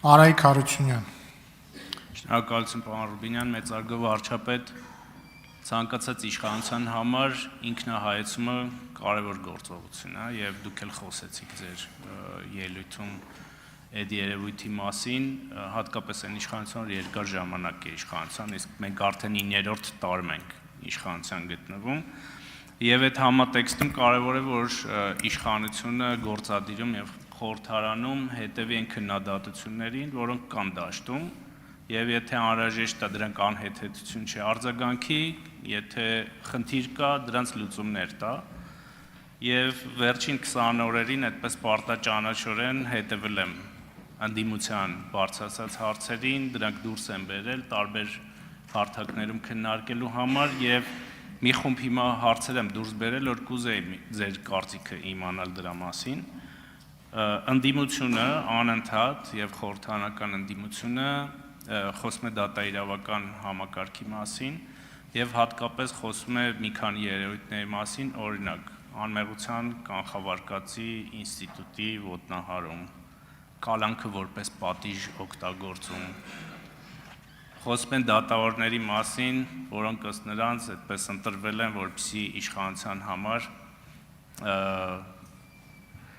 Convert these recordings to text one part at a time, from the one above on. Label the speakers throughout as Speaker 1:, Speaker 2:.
Speaker 1: Արայիկ Հարությունյան։
Speaker 2: Շնորհակալություն պարոն Ռուբինյան, մեծարգո վարչապետ, ցանկացած իշխանության համար ինքնահայեցումը կարևոր գործողություն է եւ դուք էլ խոսեցիք ձեր ելույթում այդ երևույթի մասին, հատկապես այն իշխանության, որ երկար ժամանակ է իշխանության, իսկ մենք արդեն 9-րդ տարում ենք իշխանության գտնվում եւ այդ համատեքստում կարևոր է, որ իշխանությունը գործադիրում եւ խորհրդարանում հետևի են քննադատություններին, որոնք կան դաշտում, եւ եթե անհրաժեշտ է դրանք անհեթեթություն չի արձագանքի, եթե խնդիր կա, դրանց լուծումներ տա, եւ վերջին 20 օրերին այդպես պարտաճանաչորեն հետևել եմ անդիմության բարձրացած հարցերին, դրանք դուրս են բերել տարբեր հարթակներում քննարկելու համար եւ մի խումբ հիմա հարցեր եմ դուրս բերել, որ կուզեի ձեր կարծիքը իմանալ դրա մասին։ Ընդդիմությունը անընդհատ եւ խորհրդարանական ընդդիմությունը խոսում է դատաիրավական համակարգի մասին եւ հատկապես խոսում է մի քանի երևույթների մասին, օրինակ անմեղության կանխավարկածի ինստիտուտի ոտնահարում, կալանքը որպես պատիժ օգտագործում, խոսում են դատավորների մասին, որոնք ըստ նրանց այդպես ընտրվել են, որպեսզի իշխանության համար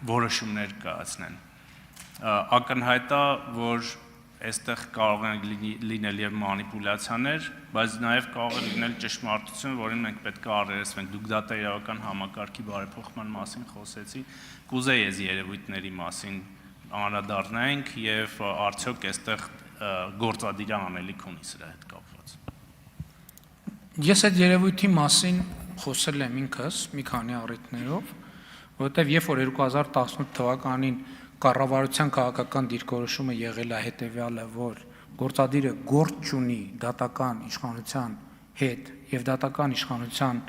Speaker 2: որոշումներ կայացնեն։ Ակնհայտ է, որ այստեղ կարող են լինել եւ մանիպուլյացիաներ, բայց նաեւ կարող է լինել ճշմարտություն, որին մենք պետք է առերեսվենք։ Դուք դատաիրավական համակարգի բարեփոխման մասին խոսեցիք, կուզեի այս երևույթների մասին անդրադառնանք եւ արդյոք այստեղ գործադիր անելիք ունի սրա հետ կապված։
Speaker 3: Ես այդ երևույթի մասին խոսել եմ ինքս մի քանի առիթներով, որովհետև երբ որ 2018 թվականին կառավարության քաղաքական դիրքորոշումը եղել է հետևյալը, որ գործադիրը գործ չունի դատական իշխանության հետ եւ դատական իշխանության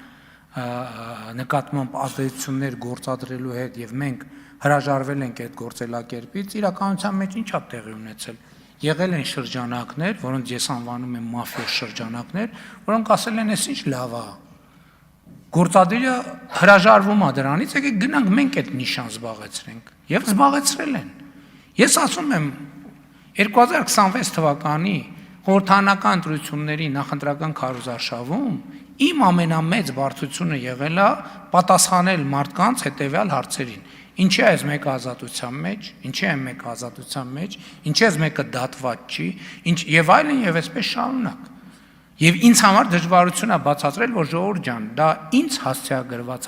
Speaker 3: նկատմամբ ազդեցություններ գործադրելու հետ եւ մենք հրաժարվել ենք այդ գործելակերպից, իրականության մեջ ինչ է տեղի ունեցել։ Եղել են շրջանակներ, որոնց ես անվանում եմ մաֆիոզ շրջանակներ, որոնք ասել են, «Էս ինչ լավ է»։ Գործադիրը հրաժարվում է դրանից, եկեք գնանք մենք այդ նիշան զբաղեցրենք եւ զբաղեցրել են։ Ես ասում եմ 2026 թվականի խորհրդարանական ընտրությունների նախընտրական քարոզարշավում իմ ամենամեծ բարդությունը եղել է պատասխանել մարդկանց հետեւյալ հարցերին. ինչի է այս մեկը ազատության մեջ, ինչի է մեկը ազատության մեջ, ինչի է մեկը դատված չի, եւ այլն եւ այսպես շարունակ։ Եվ ինձ համար դժվարություն է բացատրել, որ ժողովուրդ ջան, դա ինձ հասցեագրված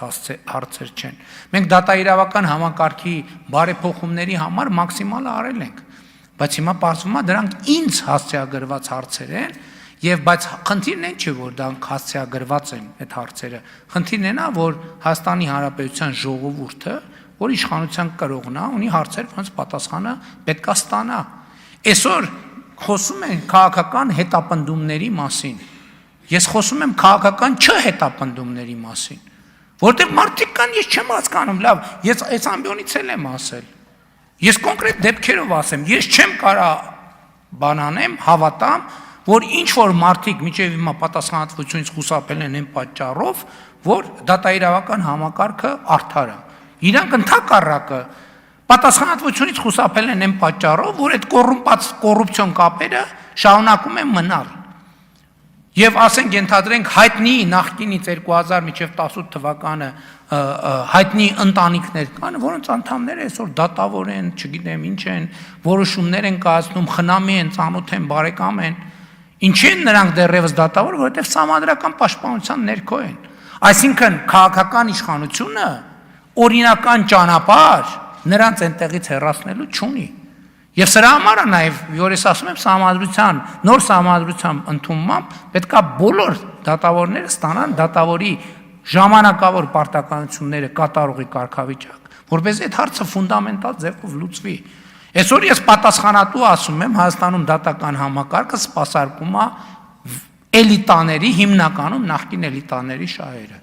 Speaker 3: հարցեր չեն։ Մենք դատաիրավական համակարգի բարեփոխումների համար մաքսիմալը արել ենք, բայց հիմա պարզվում է դրանք ինձ հասցեագրված հարցեր են, եւ բայց խնդիրն այն չէ, որ դրանք հասցեագրված են այդ հարցերը։ Խնդիրն այն է, որ Հայաստանի Հանրապետության ժողովուրդը, որ իշխանության կրողն է, ունի հարցեր, որոնց պատասխանը պետք է ստանա։ Այսօր խոսում են քաղաքական հետապնդումների մասին։ Ես խոսում եմ քաղաքական չհետապնդումների մասին, որտեղ մարդիկ կան, ես չեմ հասկանում, լավ, ես այս ամբիոնից էլ եմ ասել։ Ես կոնկրետ դեպքերով ասեմ, ես չեմ կարա բանանեմ, հավատամ, որ ինչ որ մարդիկ միջև հիմա պատասխանատվությունից խուսափել են այն պատճառով, որ դատաիրավական համակարգը արդար է։ Իրանք ընդհակառակը պատասխանատվությունից խուսափել են այն պատճառով, որ այդ կոռուպցիոն կապերը շարունակում են մնալ։ Եվ ասենք ենթադրենք հայտնի նախկինից 2000 մինչև 18 թվականը հայտնի ընտանիքներ կան, որոնց անդամները այսօր դատավոր են, չգիտեմ ինչ են, որոշումներ են կայացնում, խնամի են, ծանոթ են, բարեկամ են։ Ինչի են նրանք դեռևս դատավոր, որովհետև սահմանադրական պաշտպանության ներքո են։ Այսինքն քաղաքական իշխանությունը օրինական ճանապարհ նրանց այնտեղից հեռացնելու չունի։ Եվ սրա համար է նաև, որ ես ասում եմ, սահմանադրության, նոր սահմանադրության ընդունմամբ պետքա բոլոր դատավորները ստանան դատավորի ժամանակավոր պարտականությունները կատարողի կարգավիճակ, որպեսզի այդ հարցը ֆունդամենտալ ձևով լուծվի։ Այսօր ես պատասխանատու ասում եմ, Հայաստանում դատական համակարգը սպասարկում է էլիտաների, հիմնականում նախկին էլիտաների շահերը,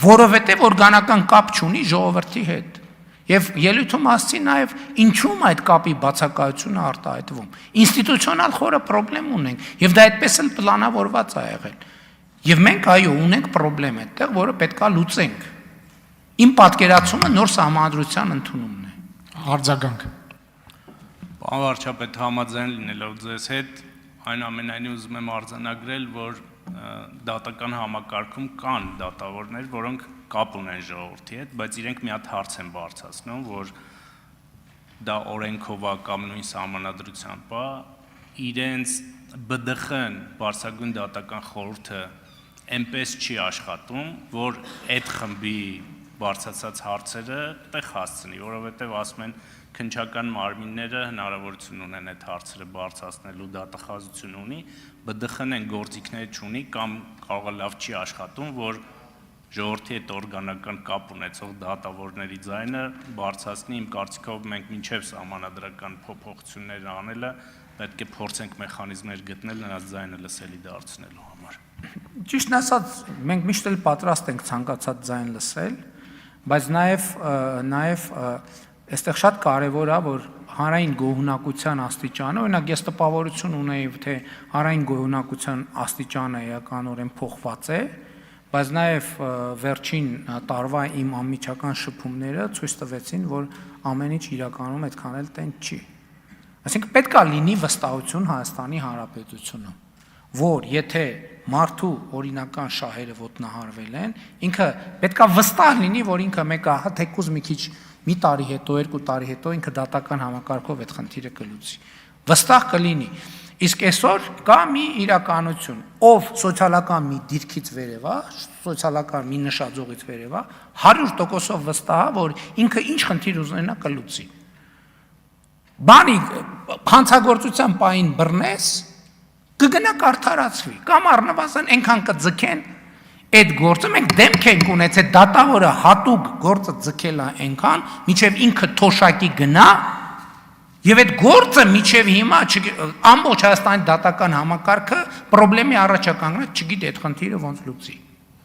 Speaker 3: որովհետև օրգանական կապ չունի ժողովրդի հետ։ Եվ ելույթում ասացի նաև ինչու՞մ այդ կապի բացակայությունը արտահայտվում։ Ինստիտուցիոնալ խորը խնդրեմ ունենք, եւ դա այդպես էլ պլանավորված է եղել։ Եվ մենք այո, ունենք խնդրեմ այդտեղ, որը պետքա լուծենք։ Իմ պատկերացումը նոր սահմանադրության ընդունումն է։
Speaker 1: Արձագանք։
Speaker 2: Պարոն վարչապետ, համաձայն լինելով ձեզ հետ, այնուամենայնիվ ուզում եմ արձանագրել, որ դատական համակարգում կան դատավորներ, որոնք կապ ունեն ժողովրդի հետ, բայց իրենք մի հատ հարց են բարձրացնում, որ դա օրենքով է կամ նույն սահմանադրությամբ է, իրենց ԲԴԽ-ն, Բարձրագույն դատական խորհուրդը այնպես չի աշխատում, որ այդ խմբի բարձրացած հարցերը տեղ հասցնի, որովհետև ասում են քննչական մարմինները հնարավորություն ունեն այդ հարցերը բարձրացնելու դատախազություն ունի, ԲԴԽ-ն են գործիքները չունի կամ կարող է լավ չի աշխատում, որ ժողովրդի հետ օրգանական կապ ունեցող դատավորների ձայնը բարձրացնի, իմ կարծիքով մենք մինչև սահմանադրական փոփոխություններ անելը պետք է փորձենք մեխանիզմներ գտնել նրանց ձայնը լսելի դարձնելու համար։
Speaker 3: Ճիշտն ասած, մենք միշտ էլ պատրաստ ենք ցանկացած ձայն լսել, բայց նաև այստեղ շատ կարևոր է, որ հանրային գոհունակության աստիճանը, օրինակ ես տպավորություն ունեի, թե հանրային գոհունակության աստիճանը էականորեն փոխված է, բայց նաև վերջին տարվա իմ անմիջական շփումները ցույց տվեցին, որ ամեն ինչ իրականում այդքան էլ տենց չի։ Այսինքն պետք է լինի վստահություն Հայաստանի Հանրապետությունում, որ եթե մարդու օրինական շահերը ոտնահարվել են, ինքը պետք է վստահ լինի, որ ինքը մեկը հա թեկուզ մի քիչ մի տարի հետո, 2 տարի հետո ինքը դատական համակարգով այդ խնդիրը կլուծի։ Վստահ կլինի։ Իսկ այսօր կա մի իրականություն, ով սոցիալական մի դիրքից վերև է, սոցիալական մի նշաձողից վերև է, 100%-ով վստահ է, որ ինքը ինչ խնդիր ուզենա կլուծի։ Բանի հանցագործության պահին բռնես, կգնա կարդարացվի, կամ առնվազն այնքան կձգեն այդ գործը, մենք դեմք ենք ունեցել դատավորը հատուկ գործը ձգել է այնքան, մինչև ինքը թոշակի գնա, եւ այդ գործը մինչև հիմա ամբողջ Հայաստանի դատական համակարգը խնդրի առաջ է կանգնած, չգիտի այդ խնդիրը ոնց լուծի։